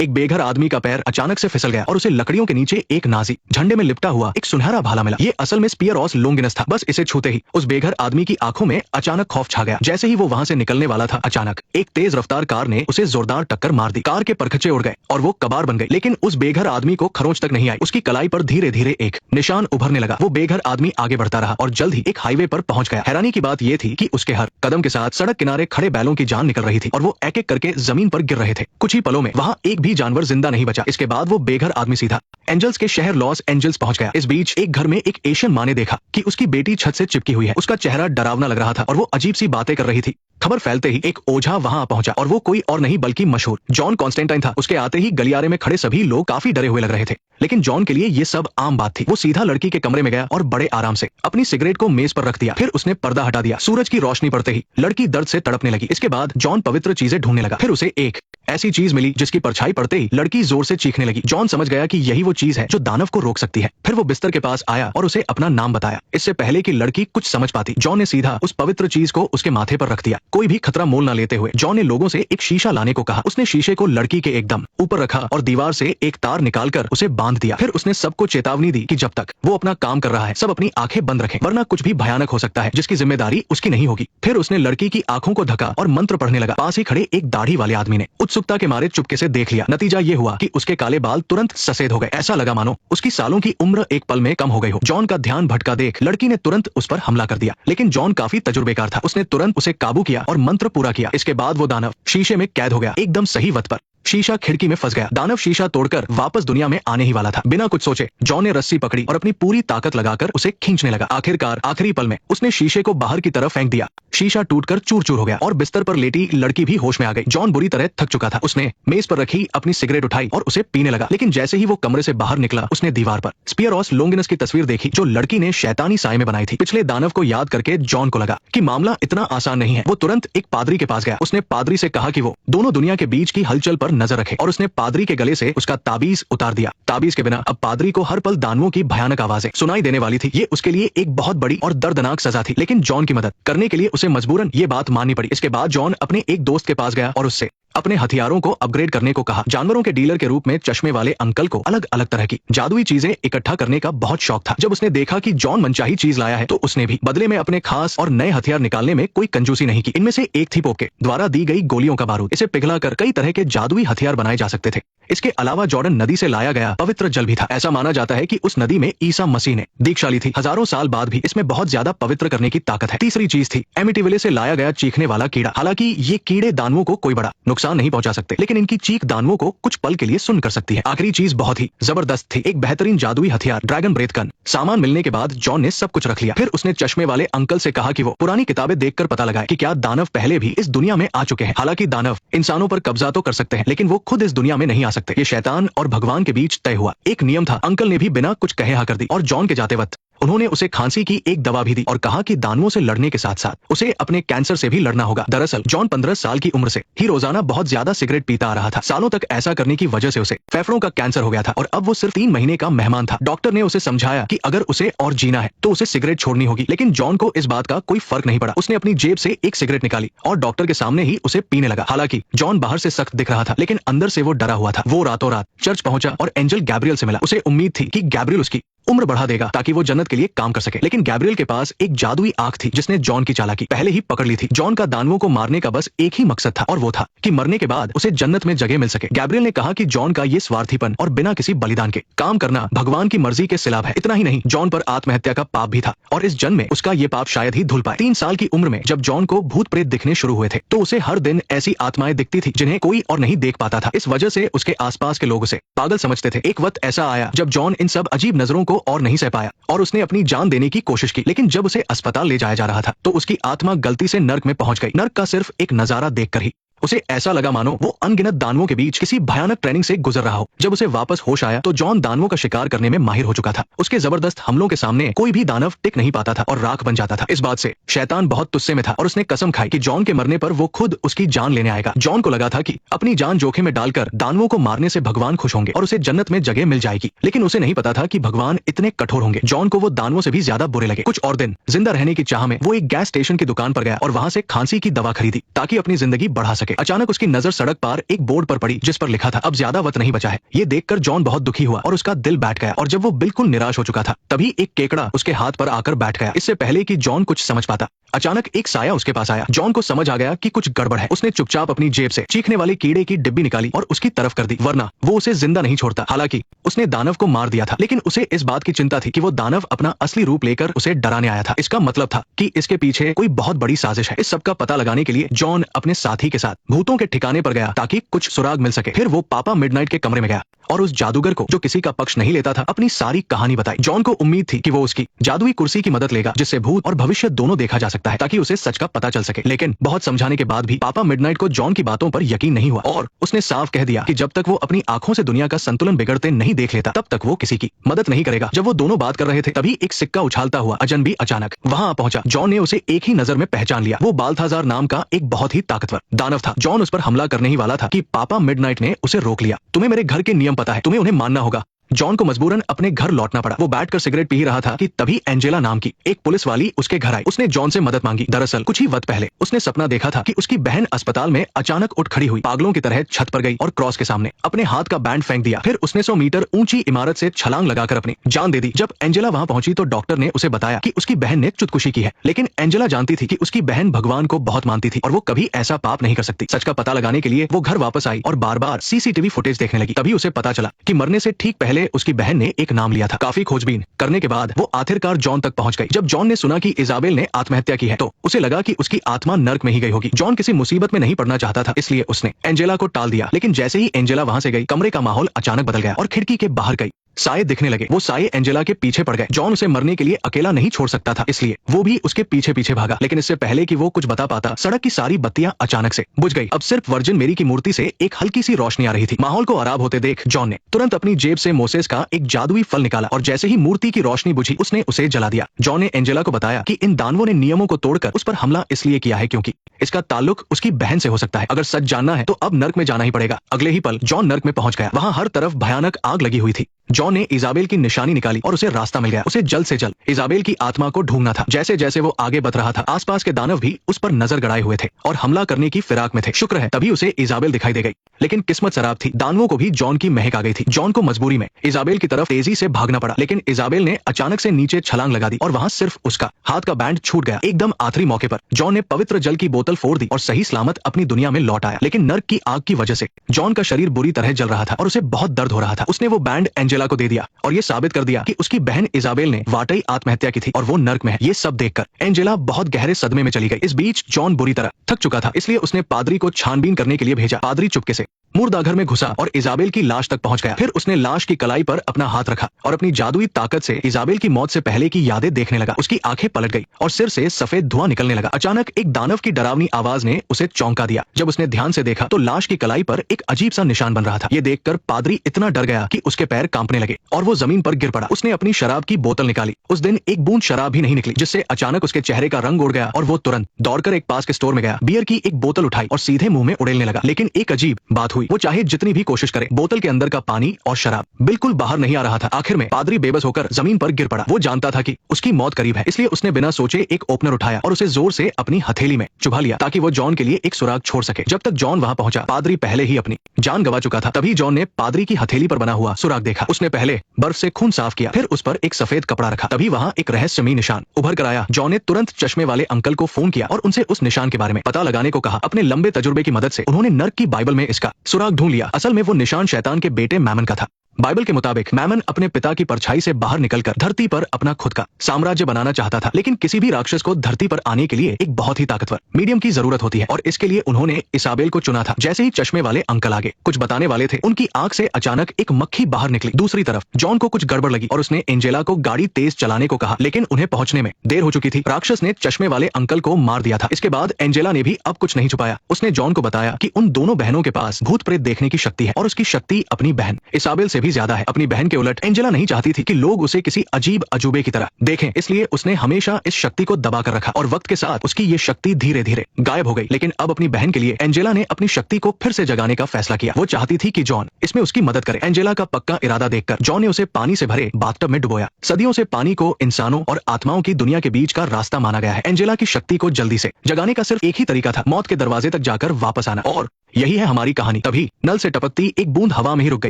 एक बेघर आदमी का पैर अचानक से फिसल गया और उसे लकड़ियों के नीचे एक नाजी झंडे में लिपटा हुआ एक सुनहरा भाला मिला। ये असल में स्पियरोस लोंगिनस था। बस इसे छूते ही उस बेघर आदमी की आंखों में अचानक खौफ छा गया। जैसे ही वो वहां से निकलने वाला था, अचानक एक तेज रफ्तार कार ने उसे जोरदार टक्कर मार दी। कार के परखचे उड़ गए और वो कबाड़ बन गई, लेकिन उस बेघर आदमी को खरोंच तक नहीं आई। उसकी कलाई पर धीरे धीरे एक निशान उभरने लगा। वो बेघर आदमी आगे बढ़ता रहा और जल्द ही एक हाईवे पर पहुंच गया। हैरानी की बात यह थी कि उसके हर कदम के साथ सड़क किनारे खड़े बैलों की जान निकल रही थी और वो एक एक करके जमीन पर गिर रहे थे। कुछ ही पलों में वहां एक भी जानवर जिंदा नहीं बचा। इसके बाद वो बेघर आदमी सीधा एंजल्स के शहर लॉस एंजल्स पहुंच गया। इस बीच एक घर में एक एशियन माँ ने देखा कि उसकी बेटी छत से चिपकी हुई है। उसका चेहरा डरावना लग रहा था और वो अजीब सी बातें कर रही थी। खबर फैलते ही एक ओझा वहां पहुंचा और वो कोई और नहीं बल्कि मशहूर जॉन कॉन्स्टेंटाइन था। उसके आते ही गलियारे में खड़े सभी लोग काफी डरे हुए लग रहे थे, लेकिन जॉन के लिए ये सब आम बात थी। वो सीधा लड़की के कमरे में गया और बड़े आराम से अपनी सिगरेट को मेज पर रख दिया। फिर उसने पर्दा हटा दिया। सूरज की रोशनी पड़ते ही लड़की दर्द से तड़पने लगी। इसके बाद जॉन पवित्र चीजें ढूंढने लगा। फिर उसे एक ऐसी चीज मिली जिसकी परछाई पड़ते ही लड़की जोर से चीखने लगी। जॉन समझ गया कि यही वो चीज है जो दानव को रोक सकती है। फिर वो बिस्तर के पास आया और उसे अपना नाम बताया। इससे पहले कि लड़की कुछ समझ पाती, जॉन ने सीधा उस पवित्र चीज को उसके माथे पर रख दिया। कोई भी खतरा मोल न लेते हुए जॉन ने लोगों से एक शीशा लाने को कहा। उसने शीशे को लड़की के एकदम ऊपर रखा और दीवार से एक तार निकालकर उसे बांध दिया। फिर उसने सबको चेतावनी दी कि जब तक वो अपना काम कर रहा है, सब अपनी आंखें बंद रखें, वरना कुछ भी भयानक हो सकता है जिसकी जिम्मेदारी उसकी नहीं होगी। फिर उसने लड़की की आंखों को ढका और मंत्र पढ़ने लगा। पास ही खड़े एक दाढ़ी वाले आदमी ने उत्सुकता के मारे चुपके से देख लिया। नतीजा ये हुआ कि उसके काले बाल तुरंत सफेद हो गए। ऐसा लगा मानो उसकी सालों की उम्र एक पल में कम हो गई हो। जॉन का ध्यान भटका देख लड़की ने तुरंत उस पर हमला कर दिया, लेकिन जॉन काफी तजुर्बेकार था। उसने तुरंत उसे काबू किया और मंत्र पूरा किया। इसके बाद वो दानव शीशे में कैद हो गया, एकदम सही वक्त पर। शीशा खिड़की में फंस गया। दानव शीशा तोड़कर वापस दुनिया में आने ही वाला था। बिना कुछ सोचे जॉन ने रस्सी पकड़ी और अपनी पूरी ताकत लगाकर उसे खींचने लगा। आखिरकार आखिरी पल में उसने शीशे को बाहर की तरफ फेंक दिया। शीशा टूटकर चूर चूर हो गया और बिस्तर पर लेटी लड़की भी होश में आ गई। जॉन बुरी तरह थक चुका था। उसने मेज पर रखी अपनी सिगरेट उठाई और उसे पीने लगा, लेकिन जैसे ही वो कमरे से बाहर निकला, उसने दीवार पर स्पियरोस लोंगिनस की तस्वीर देखी जो लड़की ने शैतानी साए में बनाई थी। पिछले दानव को याद करके जॉन को लगा कि मामला इतना आसान नहीं है। वो तुरंत एक पादरी के पास गया। उसने पादरी से कहा कि वो दोनों दुनिया के बीच की हलचल पर नजर रखे और उसने पादरी के गले से उसका ताबीज उतार दिया। ताबीज के बिना अब पादरी को हर पल दानवों की भयानक आवाजें सुनाई देने वाली थी। ये उसके लिए एक बहुत बड़ी और दर्दनाक सजा थी, लेकिन जॉन की मदद करने के लिए उसे मजबूरन ये बात माननी पड़ी। इसके बाद जॉन अपने एक दोस्त के पास गया और उससे अपने हथियारों को अपग्रेड करने को कहा। जानवरों के डीलर के रूप में चश्मे वाले अंकल को अलग अलग तरह की जादुई चीजें इकट्ठा करने का बहुत शौक था। जब उसने देखा कि जॉन मनचाही चीज लाया है, तो उसने भी बदले में अपने खास और नए हथियार निकालने में कोई कंजूसी नहीं की। इनमें से एक थी पोप के द्वारा दी गई गोलियों का बारूद। इसे पिघलाकर कई तरह के जादुई हथियार बनाए जा सकते थे। इसके अलावा जॉर्डन नदी से लाया गया पवित्र जल भी था। ऐसा माना जाता है कि उस नदी में ईसा मसीह ने दीक्षा ली थी। हजारों साल बाद भी इसमें बहुत ज्यादा पवित्र करने की ताकत है। तीसरी चीज थी एमिटिविले से लाया गया चीखने वाला कीड़ा। हालांकि ये कीड़े दानवों को कोई बड़ा नुकसान नहीं पहुंचा सकते, लेकिन इनकी चीख दानवों को कुछ पल के लिए सुन कर सकती है। आखिरी चीज बहुत ही जबरदस्त थी, एक बेहतरीन जादुई हथियार ड्रैगन ब्रेथ गन। सामान मिलने के बाद जॉन ने सब कुछ रख लिया। फिर उसने चश्मे वाले अंकल से कहा कि वो पुरानी किताबें देखकर पता लगाए कि क्या दानव पहले भी इस दुनिया में आ चुके हैं। हालांकि दानव इंसानों पर कब्जा तो कर सकते हैं, लेकिन वो खुद इस दुनिया में नहीं आ सकते। ये शैतान और भगवान के बीच तय हुआ एक नियम था। अंकल ने भी बिना कुछ कहे हाँ कर दी और जॉन के जाते वक्त उन्होंने उसे खांसी की एक दवा भी दी और कहा कि दानवों से लड़ने के साथ साथ उसे अपने कैंसर से भी लड़ना होगा। दरअसल जॉन 15 साल की उम्र से ही रोजाना बहुत ज्यादा सिगरेट पीता आ रहा था। सालों तक ऐसा करने की वजह से उसे फेफड़ों का कैंसर हो गया था और अब वो सिर्फ 3 महीने का मेहमान था। डॉक्टर ने उसे समझाया कि अगर उसे और जीना है तो उसे सिगरेट छोड़नी होगी, लेकिन जॉन को इस बात का कोई फर्क नहीं पड़ा। उसने अपनी जेब से एक सिगरेट निकाली और डॉक्टर के सामने ही उसे पीने लगा। हालांकि जॉन बाहर से सख्त दिख रहा था, लेकिन अंदर से वो डरा हुआ था। वो रातों रात चर्च पहुंचा और एंजल गैब्रियल से मिला। उसे उम्मीद थी कि गैब्रियल उसकी उम्र बढ़ा देगा ताकि वो जन्नत के लिए काम कर सके, लेकिन गैब्रियल के पास एक जादुई आंख थी जिसने जॉन की चालाकी पहले ही पकड़ ली थी। जॉन का दानवों को मारने का बस एक ही मकसद था और वो था कि मरने के बाद उसे जन्नत में जगह मिल सके। गैब्रियल ने कहा कि जॉन का ये स्वार्थीपन और बिना किसी बलिदान के काम करना भगवान की मर्जी के खिलाफ है। इतना ही नहीं, जॉन पर आत्महत्या का पाप भी था और इस जन्म में उसका ये पाप शायद ही धुल पाए। 3 साल की उम्र में जब जॉन को भूत प्रेत दिखने शुरू हुए थे, तो उसे हर दिन ऐसी आत्माएं दिखती थी जिन्हें कोई और नहीं देख पाता था। इस वजह से उसके आसपास के लोग उसे पागल समझते थे। एक वक्त ऐसा आया जब जॉन इन सब अजीब नजरों को और नहीं सह पाया और उसने अपनी जान देने की कोशिश की, लेकिन जब उसे अस्पताल ले जाया जा रहा था तो उसकी आत्मा गलती से नर्क में पहुंच गई। नर्क का सिर्फ एक नजारा देखकर ही उसे ऐसा लगा मानो वो अनगिनत दानवों के बीच किसी भयानक ट्रेनिंग से गुजर रहा हो। जब उसे वापस होश आया तो जॉन दानवों का शिकार करने में माहिर हो चुका था। उसके जबरदस्त हमलों के सामने कोई भी दानव टिक नहीं पाता था और राख बन जाता था। इस बात से शैतान बहुत गुस्से में था और उसने कसम खाई कि जॉन के मरने पर वो खुद उसकी जान लेने आएगा। जॉन को लगा था कि अपनी जान जोखिम में डालकर दानवों को मारने से भगवान खुश होंगे और उसे जन्नत में जगह मिल जाएगी, लेकिन उसे नहीं पता था कि भगवान इतने कठोर होंगे। जॉन को वो दानवों से भी ज्यादा बुरे लगे। कुछ और दिन जिंदा रहने की चाह में वो एक गैस स्टेशन की दुकान पर गया और वहां से खांसी की दवा खरीदी ताकि अपनी जिंदगी बढ़ा सके। सके। अचानक उसकी नजर सड़क पार एक बोर्ड पर पड़ी जिस पर लिखा था, अब ज्यादा वक्त नहीं बचा है। ये देखकर जॉन बहुत दुखी हुआ और उसका दिल बैठ गया, और जब वो बिल्कुल निराश हो चुका था तभी एक केकड़ा उसके हाथ पर आकर बैठ गया। इससे पहले कि जॉन कुछ समझ पाता, अचानक एक साया उसके पास आया। जॉन को समझ आ गया कि कुछ गड़बड़ है। उसने चुपचाप अपनी जेब से चीखने वाले कीड़े की डिब्बी निकाली और उसकी तरफ कर दी, वरना वो उसे जिंदा नहीं छोड़ता। हालांकि उसने दानव को मार दिया था, लेकिन उसे इस बात की चिंता थी कि वो दानव अपना असली रूप लेकर उसे डराने आया था। इसका मतलब था कि इसके पीछे कोई बहुत बड़ी साजिश है। इस सब का पता लगाने के लिए जॉन अपने साथी के साथ भूतों के ठिकाने पर गया ताकि कुछ सुराग मिल सके। फिर वो पापा मिडनाइट के कमरे में गया और उस जादूगर को, जो किसी का पक्ष नहीं लेता था, अपनी सारी कहानी बताई। जॉन को उम्मीद थी कि वो उसकी जादुई कुर्सी की मदद लेगा, जिससे भूत और भविष्य दोनों देखा जा सकता है, ताकि उसे सच का पता चल सके। लेकिन बहुत समझाने के बाद भी पापा मिडनाइट को जॉन की बातों पर यकीन नहीं हुआ और उसने साफ कह दिया कि जब तक वो अपनी आंखों से दुनिया का संतुलन बिगड़ते नहीं देख लेता, तब तक वो किसी की मदद नहीं करेगा। जब वो दोनों बात कर रहे थे तभी एक सिक्का उछालता हुआ अजनबी अचानक वहां आ पहुंचा। जॉन ने उसे एक ही नजर में पहचान लिया। वो बाल्थाजार नाम का एक बहुत ही ताकतवर दानव था। जॉन उस पर हमला करने ही वाला था कि पापा मिडनाइट ने उसे रोक लिया। तुम्हें मेरे घर के नियम पता है, तुम्हें उन्हें मानना होगा। जॉन को मजबूरन अपने घर लौटना पड़ा। वो बैठकर सिगरेट पी रहा था कि तभी एंजेला नाम की एक पुलिस वाली उसके घर आई। उसने जॉन से मदद मांगी। दरअसल कुछ ही वक्त पहले उसने सपना देखा था कि उसकी बहन अस्पताल में अचानक उठ खड़ी हुई, पागलों की तरह छत पर गई और क्रॉस के सामने अपने हाथ का बैंड फेंक दिया। फिर उसने 100 मीटर ऊंची इमारत से छलांग लगाकर अपनी जान दे दी। जब एंजेला वहां पहुंची तो डॉक्टर ने उसे बताया कि उसकी बहन ने खुदकुशी की है, लेकिन एंजेला जानती थी कि उसकी बहन भगवान को बहुत मानती थी और वो कभी ऐसा पाप नहीं कर सकती। सच का पता लगाने के लिए वो घर वापस आई और बार बार सीसीटीवी फुटेज देखने लगी। तभी उसे पता चला कि मरने से ठीक पहले उसकी बहन ने एक नाम लिया था। काफी खोजबीन करने के बाद वो आखिरकार जॉन तक पहुंच गई। जब जॉन ने सुना कि इजाबेल ने आत्महत्या की है तो उसे लगा कि उसकी आत्मा नर्क में ही गई होगी। जॉन किसी मुसीबत में नहीं पड़ना चाहता था, इसलिए उसने एंजेला को टाल दिया। लेकिन जैसे ही एंजेला वहां से गई, कमरे का माहौल अचानक बदल गया और खिड़की के बाहर गई साये दिखने लगे। वो साये एंजेला के पीछे पड़ गए। जॉन उसे मरने के लिए अकेला नहीं छोड़ सकता था, इसलिए वो भी उसके पीछे पीछे भागा। लेकिन इससे पहले कि वो कुछ बता पाता, सड़क की सारी बत्तियां अचानक से बुझ गई। अब सिर्फ वर्जिन मेरी की मूर्ति से एक हल्की सी रोशनी आ रही थी। माहौल को खराब होते देख जॉन ने तुरंत अपनी जेब से मोसेस का एक जादुई फल निकाला और जैसे ही मूर्ति की रोशनी बुझी उसने उसे जला दिया। जॉन ने एंजेला को बताया कि इन दानवों ने नियमों को तोड़कर उस पर हमला इसलिए किया है क्योंकि इसका ताल्लुक उसकी बहन से हो सकता है। अगर सच जानना है तो अब नर्क में जाना ही पड़ेगा। अगले ही पल जॉन नर्क में पहुंच गया। वहां हर तरफ भयानक आग लगी हुई थी। जॉन ने इजाबेल की निशानी निकाली और उसे रास्ता मिल गया। उसे जल्द से जल्द इजाबेल की आत्मा को ढूंढना था। जैसे जैसे वो आगे बढ़ रहा था, आसपास के दानव भी उस पर नजर गड़ाए हुए थे और हमला करने की फिराक में थे। शुक्र है तभी उसे इजाबेल दिखाई दे गई, लेकिन किस्मत खराब थी। दानवों को भी जॉन की महक आ गई थी। जॉन को मजबूरी में इजाबेल की तरफ तेजी से भागना पड़ा, लेकिन इजाबेल ने अचानक से नीचे छलांग लगा दी और वहां सिर्फ उसका हाथ का बैंड छूट गया। एकदम आखिरी मौके पर जॉन ने पवित्र जल की बोतल फोड़ दी और सही सलामत अपनी दुनिया में लौट आया। लेकिन नर्क की आग की वजह से जॉन का शरीर बुरी तरह जल रहा था और उसे बहुत दर्द हो रहा था। उसने वो बैंड एंजेला को दे दिया और ये साबित कर दिया कि उसकी बहन इजाबेल ने वाकई आत्महत्या की थी और वो नर्क में है। ये सब देखकर एंजेला बहुत गहरे सदमे में चली गई। इस बीच जॉन बुरी तरह थक चुका था, इसलिए उसने पादरी को छानबीन करने के लिए भेजा। पादरी चुपके से मुर्दाघर में घुसा और इजाबेल की लाश तक पहुंच गया। फिर उसने लाश की कलाई पर अपना हाथ रखा और अपनी जादुई ताकत से इजाबेल की मौत से पहले की यादें देखने लगा। उसकी आंखें पलट गई और सिर से सफेद धुआं निकलने लगा। अचानक एक दानव की डरावनी आवाज ने उसे चौंका दिया। जब उसने ध्यान से देखा तो लाश की कलाई पर एक अजीब सा निशान बन रहा था। ये देखकर पादरी इतना डर गया कि उसके पैर कांपने लगे और वो जमीन पर गिर पड़ा। उसने अपनी शराब की बोतल निकाली। उस दिन एक बूंद शराब भी नहीं निकली, जिससे अचानक उसके चेहरे का रंग उड़ गया और वो तुरंत दौड़कर एक पास के स्टोर में गया, बियर की एक बोतल उठाई और सीधे मुंह में उड़ेलने लगा। लेकिन एक अजीब बात हुई, वो चाहे जितनी कोशिश करे, बोतल के अंदर का पानी और शराब बिल्कुल बाहर नहीं आ रहा था। आखिर में पादरी बेबस होकर जमीन पर गिर पड़ा। वो जानता था कि उसकी मौत करीब है, इसलिए उसने बिना सोचे एक ओपनर उठाया और उसे जोर से अपनी हथेली में चुभा लिया ताकि वो जॉन के लिए एक सुराग छोड़ सके। जब तक जॉन वहां पहुंचा, पादरी पहले ही अपनी जान गंवा चुका था। तभी जॉन ने पादरी की हथेली पर बना हुआ सुराग देखा। उसने पहले बर्फ से खून साफ किया, फिर उस पर एक सफेद कपड़ा रखा। तभी वहां एक रहस्यमयी निशान उभर कर आया। जॉन ने तुरंत चश्मे वाले अंकल को फोन किया और उनसे उस निशान के बारे में पता लगाने को कहा। अपने लंबे तजुर्बे की मदद से उन्होंने नर्क की बाइबल में इसका सुराग ढूंढ लिया। असल में वो निशान शैतान के बेटे मैमन का था। बाइबल के मुताबिक मैमन अपने पिता की परछाई से बाहर निकलकर धरती पर अपना खुद का साम्राज्य बनाना चाहता था, लेकिन किसी भी राक्षस को धरती पर आने के लिए एक बहुत ही ताकतवर मीडियम की जरूरत होती है और इसके लिए उन्होंने इसाबेल को चुना था। जैसे ही चश्मे वाले अंकल आगे कुछ बताने वाले थे, उनकी आंख से अचानक एक मक्खी बाहर निकली। दूसरी तरफ जॉन को कुछ गड़बड़ लगी और उसने एंजेला को गाड़ी तेज चलाने को कहा, लेकिन उन्हें पहुंचने में देर हो चुकी थी। राक्षस ने चश्मे वाले अंकल को मार दिया था। इसके बाद एंजेला ने भी अब कुछ नहीं छुपाया। उसने जॉन को बताया कि उन दोनों बहनों के पास भूत प्रेत देखने की शक्ति है और उसकी शक्ति अपनी बहन इसाबेल से भी ही ज्यादा है। अपनी बहन के उलट एंजेला नहीं चाहती थी कि लोग उसे किसी अजीब अजूबे की तरह देखें, इसलिए उसने हमेशा इस शक्ति को दबा कर रखा और वक्त के साथ उसकी ये शक्ति धीरे धीरे गायब हो गई। लेकिन अब अपनी बहन के लिए एंजेला ने अपनी शक्ति को फिर से जगाने का फैसला किया। वो चाहती थी कि जॉन इसमें उसकी मदद करे। एंजेला का पक्का इरादा देखकर जॉन ने उसे पानी से भरे बाथटब में डुबोया। सदियों से पानी को इंसानों और आत्माओं की दुनिया के बीच का रास्ता माना गया है। एंजेला की शक्ति को जल्दी से जगाने का सिर्फ एक ही तरीका था, मौत के दरवाजे तक जाकर वापस आना। और यही है हमारी कहानी। तभी नल से टपकती एक बूंद हवा में ही रुक गई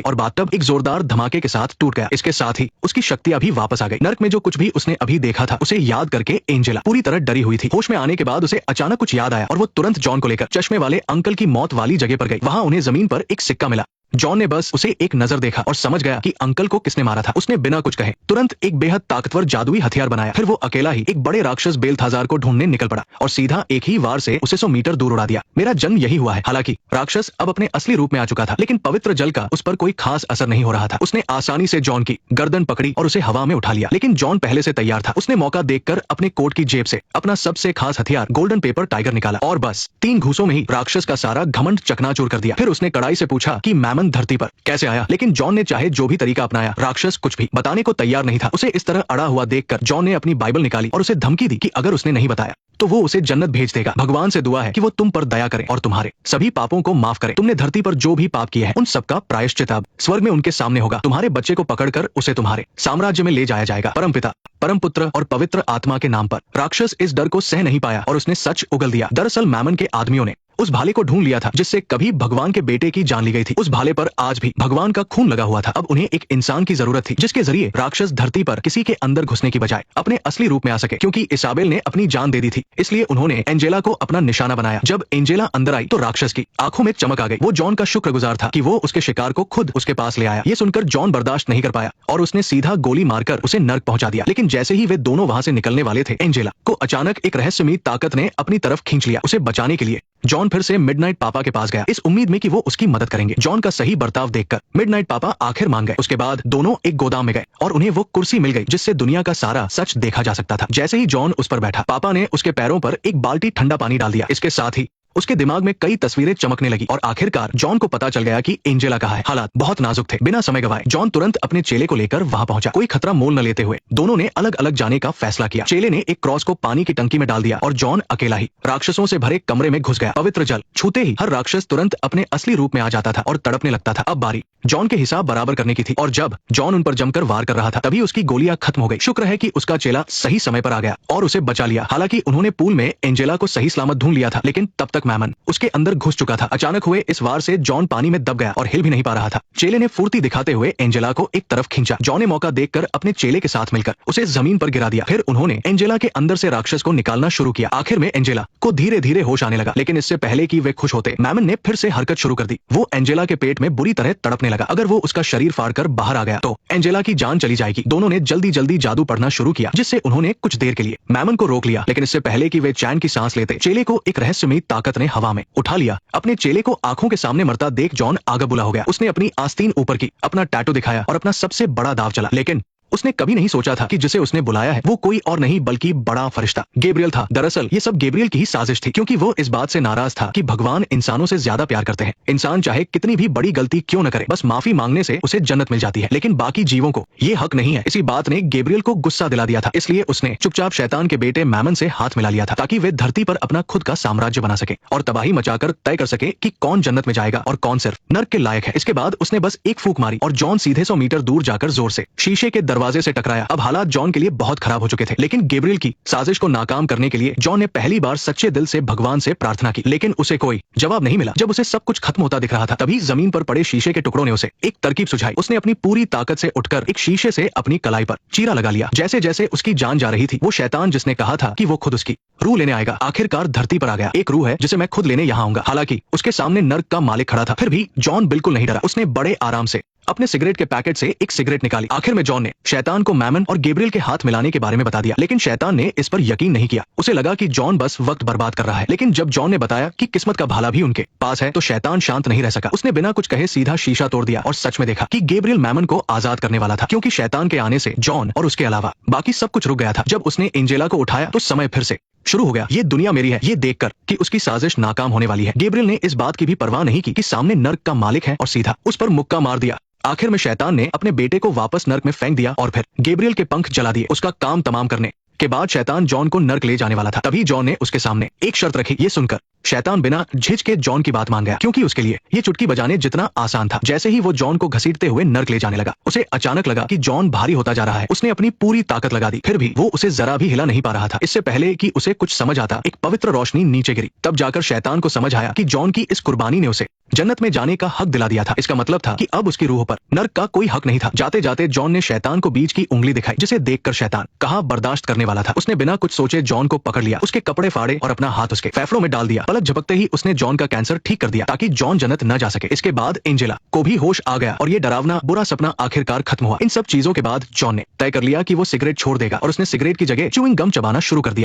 और बाथटब एक जोरदार धमाके के साथ टूट गया। इसके साथ ही उसकी शक्तियां भी वापस आ गई। नर्क में जो कुछ भी उसने अभी देखा था उसे याद करके एंजेला पूरी तरह डरी हुई थी। होश में आने के बाद उसे अचानक कुछ याद आया और वो तुरंत जॉन को लेकर चश्मे वाले अंकल की मौत वाली जगह पर गई। वहां उन्हें जमीन पर एक सिक्का मिला। जॉन ने बस उसे एक नजर देखा और समझ गया कि अंकल को किसने मारा था। उसने बिना कुछ कहे तुरंत एक बेहद ताकतवर जादुई हथियार बनाया। फिर वो अकेला ही एक बड़े राक्षस बेलथाजार को ढूंढने निकल पड़ा और सीधा एक ही वार से उसे 100 मीटर दूर उड़ा दिया। मेरा जन्म यही हुआ है। हालांकि राक्षस अब अपने असली रूप में आ चुका था, लेकिन पवित्र जल का उस पर कोई खास असर नहीं हो रहा था। उसने आसानी से जॉन की गर्दन पकड़ी और उसे हवा में उठा लिया, लेकिन जॉन पहले से तैयार था। उसने मौका देखकर अपने कोट की जेब से अपना सबसे खास हथियार गोल्डन पेपर टाइगर निकाला और बस 3 घूसों में ही राक्षस का सारा घमंड चकनाचूर कर दिया। फिर उसने कड़ाई से पूछा कि मैमन धरती पर कैसे आया, लेकिन जॉन ने चाहे जो भी तरीका अपनाया, राक्षस कुछ भी बताने को तैयार नहीं था। उसे इस तरह अड़ा हुआ देखकर जॉन ने अपनी बाइबल निकाली और उसे धमकी दी कि अगर उसने नहीं बताया तो वो उसे जन्नत भेज देगा। भगवान से दुआ है कि वो तुम पर दया करे और तुम्हारे सभी पापों को माफ करे। तुमने धरती पर जो भी पाप किए हैं उन सबका प्रायश्चित अब स्वर्ग में उनके सामने होगा। तुम्हारे बच्चे को पकड़कर उसे तुम्हारे साम्राज्य में ले जाया जाएगा। परमपिता, परम पुत्र और पवित्र आत्मा के नाम पर। राक्षस इस डर को सह नहीं पाया और उसने सच उगल दिया। दरअसल मैमन के आदमियों ने उस भाले को ढूंढ लिया था जिससे कभी भगवान के बेटे की जान ली गई थी। उस भाले पर आज भी भगवान का खून लगा हुआ था। अब उन्हें एक इंसान की जरूरत थी जिसके जरिए राक्षस धरती पर किसी के अंदर घुसने की बजाय अपने असली रूप में आ सके। क्योंकि इसाबेल ने अपनी जान दे दी थी, इसलिए उन्होंने एंजेला को अपना निशाना बनाया। जब एंजेला अंदर आई तो राक्षस की आंखों में चमक आ गई। वो जॉन का शुक्रगुजार था कि वो उसके शिकार को खुद उसके पास ले आया। ये सुनकर जॉन बर्दाश्त नहीं कर पाया और उसने सीधा गोली मारकर उसे नर्क पहुंचा दिया। लेकिन जैसे ही वे दोनों वहां से निकलने वाले थे, एंजेला को अचानक एक रहस्यमयी ताकत ने अपनी तरफ खींच लिया। उसे बचाने के लिए जॉन फिर से मिडनाइट पापा के पास गया, इस उम्मीद में कि वो उसकी मदद करेंगे। जॉन का सही बर्ताव देखकर मिडनाइट पापा आखिर मान गए। उसके बाद दोनों एक गोदाम में गए और उन्हें वो कुर्सी मिल गई जिससे दुनिया का सारा सच देखा जा सकता था। जैसे ही जॉन उस पर बैठा, पापा ने उसके पैरों पर एक बाल्टी ठंडा पानी डाल दिया। इसके साथ ही उसके दिमाग में कई तस्वीरें चमकने लगी और आखिरकार जॉन को पता चल गया कि एंजेला कहाँ है। हालात बहुत नाजुक थे। बिना समय गवाए जॉन तुरंत अपने चेले को लेकर वहां पहुंचा। कोई खतरा मोल न लेते हुए दोनों ने अलग अलग जाने का फैसला किया। चेले ने एक क्रॉस को पानी की टंकी में डाल दिया और जॉन अकेला ही राक्षसों से भरे कमरे में घुस गया। पवित्र जल छूते ही हर राक्षस तुरंत अपने असली रूप में आ जाता था और तड़पने लगता था। अब बारी जॉन के हिसाब बराबर करने की थी और जब जॉन उन पर जमकर वार कर रहा था तभी उसकी गोलियां खत्म हो गई। शुक्र है कि उसका चेला सही समय पर आ गया और उसे बचा लिया। हालांकि उन्होंने पूल में एंजेला को सही सलामत ढूंढ लिया था, लेकिन तब तक मैमन उसके अंदर घुस चुका था। अचानक हुए इस वार से जॉन पानी में दब गया और हिल भी नहीं पा रहा था। चेले ने फुर्ती दिखाते हुए एंजेला को एक तरफ खींचा। जॉन ने मौका देखकर अपने चेले के साथ मिलकर उसे जमीन पर गिरा दिया। फिर उन्होंने एंजेला के अंदर से राक्षस को निकालना शुरू किया। आखिर में एंजेला को धीरे धीरे होश आने लगा, लेकिन इससे पहले कि वे खुश होते, मैमन ने फिर से हरकत शुरू कर दी। वो एंजेला के पेट में बुरी तरह तड़पने लगा। अगर वो उसका शरीर फाड़कर बाहर आ गया तो एंजेला की जान चली जाएगी। दोनों ने जल्दी जल्दी जादू पढ़ना शुरू किया, जिससे उन्होंने कुछ देर के लिए मैमन को रोक लिया। लेकिन इससे पहले कि वे चैन की सांस लेते, चेले को एक रहस्यमयी ताकत ने हवा में उठा लिया। अपने चेले को आंखों के सामने मरता देख जॉन आगा बुला हो गया। उसने अपनी आस्तीन ऊपर की, अपना टैटू दिखाया और अपना सबसे बड़ा दाव चला। लेकिन उसने कभी नहीं सोचा था कि जिसे उसने बुलाया है वो कोई और नहीं बल्कि बड़ा फरिश्ता गैब्रियल था। दरअसल ये सब गैब्रियल की ही साजिश थी, क्योंकि वो इस बात से नाराज था कि भगवान इंसानों से ज्यादा प्यार करते हैं। इंसान चाहे कितनी भी बड़ी गलती क्यों न करे, बस माफी मांगने से उसे जन्नत मिल जाती है, लेकिन बाकी जीवों को ये हक नहीं है। इसी बात ने गैब्रियल को गुस्सा दिला दिया था। इसलिए उसने चुपचाप शैतान के बेटे मैमन से हाथ मिला लिया था, ताकि वे धरती पर अपना खुद का साम्राज्य बना सके और तबाही मचाकर तय कर सके कि कौन जन्नत में जाएगा और कौन सिर्फ नर्क के लायक है। इसके बाद उसने बस एक फूंक मारी और जॉन सीधे 100 मीटर दूर जाकर जोर से शीशे के दरवाजे से टकराया। अब हालात जॉन के लिए बहुत खराब हो चुके थे, लेकिन गैब्रियल की साजिश को नाकाम करने के लिए जॉन ने पहली बार सच्चे दिल से भगवान से प्रार्थना की, लेकिन उसे कोई जवाब नहीं मिला। जब उसे सब कुछ खत्म होता दिख रहा था, तभी जमीन पर पड़े शीशे के टुकड़ों ने उसे एक तरकीब सुझाई। उसने अपनी पूरी ताकत से उठकर एक शीशे से अपनी कलाई पर चीरा लगा लिया। जैसे जैसे उसकी जान जा रही थी, वो शैतान जिसने कहा था कि वो खुद उसकी रूह लेने आएगा, आखिरकार धरती पर आ गया। एक रूह है जिसे मैं खुद लेने यहाँ आऊंगा। हालांकि उसके सामने नर्क का मालिक खड़ा था, फिर भी जॉन बिल्कुल नहीं डरा। उसने बड़े आराम से अपने सिगरेट के पैकेट से एक सिगरेट निकाली। आखिर में जॉन ने शैतान को मैमन और गैब्रियल के हाथ मिलाने के बारे में बता दिया, लेकिन शैतान ने इस पर यकीन नहीं किया। उसे लगा कि जॉन बस वक्त बर्बाद कर रहा है। लेकिन जब जॉन ने बताया कि किस्मत का भाला भी उनके पास है, तो शैतान शांत नहीं रह सका। उसने बिना कुछ कहे सीधा शीशा तोड़ दिया और सच में देखा कि गैब्रियल मैमन को आजाद करने वाला था, क्योंकि शैतान के आने से जॉन और उसके अलावा बाकी सब कुछ रुक गया था। जब उसने एंजेला को उठाया तो समय फिर से शुरू हो गया। ये दुनिया मेरी है, ये देखकर कि उसकी साजिश नाकाम होने वाली है, गैब्रियल ने इस बात की भी परवाह नहीं की कि सामने नर्क का मालिक है और सीधा उस पर मुक्का मार दिया। आखिर में शैतान ने अपने बेटे को वापस नर्क में फेंक दिया और फिर गैब्रियल के पंख जला दिए। उसका काम तमाम करने के बाद शैतान जॉन को नर्क ले जाने वाला था। तभी जॉन ने उसके सामने एक शर्त रखी। ये सुनकर शैतान बिना झिझके जॉन की बात मान गया, क्योंकि उसके लिए ये चुटकी बजाने जितना आसान था। जैसे ही वो जॉन को घसीटते हुए नर्क ले जाने लगा, उसे अचानक लगा कि जॉन भारी होता जा रहा है। उसने अपनी पूरी ताकत लगा दी, फिर भी वो उसे जरा भी हिला नहीं पा रहा था। इससे पहले कि उसे कुछ समझ आता, एक पवित्र रोशनी नीचे गिरी। तब जाकर शैतान को समझ आया कि जॉन की इस कुर्बानी ने उसे जन्नत में जाने का हक दिला दिया था। इसका मतलब था कि अब उसकी रूह पर नर्क का कोई हक नहीं था। जाते जाते जॉन ने शैतान को बीच की उंगली दिखाई, जिसे देखकर शैतान कहाँ बर्दाश्त करने वाला था। उसने बिना कुछ सोचे जॉन को पकड़ लिया, उसके कपड़े फाड़े और अपना हाथ उसके फेफड़ों में डाल दिया। पलक झपकते ही उसने जॉन का कैंसर ठीक कर दिया ताकि जॉन जन्नत न जा सके। इसके बाद एंजेला को भी होश आ गया और ये डरावना बुरा सपना आखिरकार खत्म हुआ। इन सब चीजों के बाद जॉन ने तय कर लिया कि वो सिगरेट छोड़ देगा और उसने सिगरेट की जगह च्यूइंग गम चबाना शुरू कर दिया।